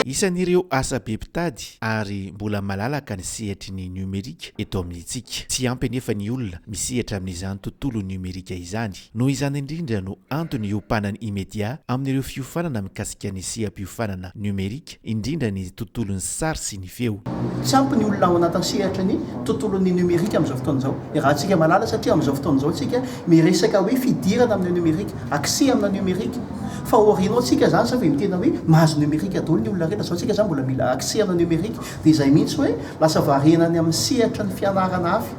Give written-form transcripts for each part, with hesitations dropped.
isan'ireo asa be mpitady ary mbola malalaka ny sehatry ny numerika eto amintsika. Tsy ampy nefa ny olona misehatra amin'izany tontolo numerika izany. Noho izany indrindra no antony iopanany imedia amin'ireo fiofanana mikasika ny seha-piofanana numerika, indrindra ny tontolon'ny sary sy ny feo. Tsy ampy ny olona ao anatin'ny sehatra ny tontolon'ny numerika amin'izao fotoana izao. Raha antsika malala satria amin'izao fotoana izao tsika miresaka hoe fidirana amin'ny numerika, accès amina numerika. Fa orianao tsika zany sa mitena hoe mahazo numerika daholo ny olona rehetra, zao tsika zany mbola mila accès amina numerika. Dia izay mihitsy hoe lasa varenany amin'ny sehatra ny fianarana avy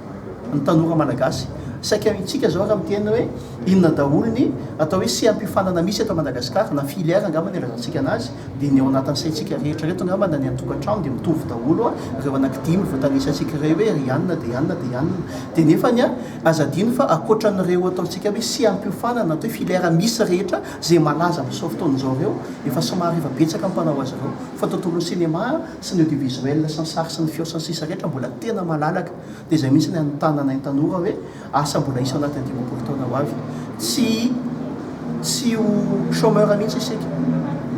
ny tanora malagasy. Saika tsika zao raha mitena hoe inona daholo ny atao hoe seha-piofanana misy eto Madagasikara na filière angamba ny ilazantsika anazy, dia ny ao anatin'ny saintsika rehetra reto angamba na ny an-tokantrano dia mitovy daholo ireo anankidimy voatanisantsika ireo hoe ianona dia ianona dia ianona. Dia nefany azadino fa akoatran'ireo ataontsika hoe seha-piofanana atao hoe filière misy rehetra izay malaza amin'izao fotoana izao ireo efa somary efa betsaka mpanao azy ireo. Fa tontolon'ny cinéma sy ny audiovisuel sy ny sary sy ny feo sy ny sisa rehetra mbola tena malalaka. Dia izay mihitsy ny anontana ny tanora hoe asa mbola isy anatin'ny 10 taona ho avy. Tsy ho chômeur mihitsy isika.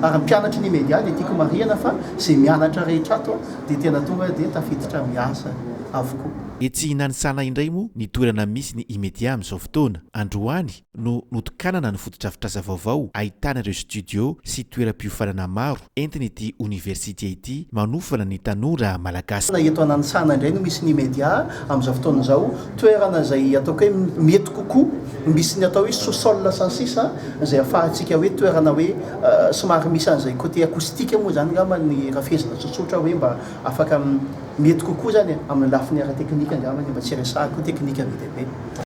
Ary mpianatra ny media dia tiako marihana fa izay mianatra rehetra ato dia tena tonga dia tafiditra miasa avokoa. Etsy nanisana indray moa ny toerana misy ny imedia amin'izao fotoana. Androany no notokanana ny fotodrafitrasa vaovao ahitana ireo studio sy toeram-piofanana maro entiny ity université ity manofana ny tanora malagasy. Eto Nanisana indray no misy ny media amin'izao fotoana izao, toerana izay ataoko hoe mety kokoa, misy ny atao hoe sous-sol sy ny sisa izay ahafahantsika hoe toerana hoe somary misy an'izay côté acoustique moa zany ngamba ny raha fehezina tsotsotra hoe mba afaka mety kokoa zany amin'ny lafiny ara teknika angamba mba tsy resahako teknika be dia be.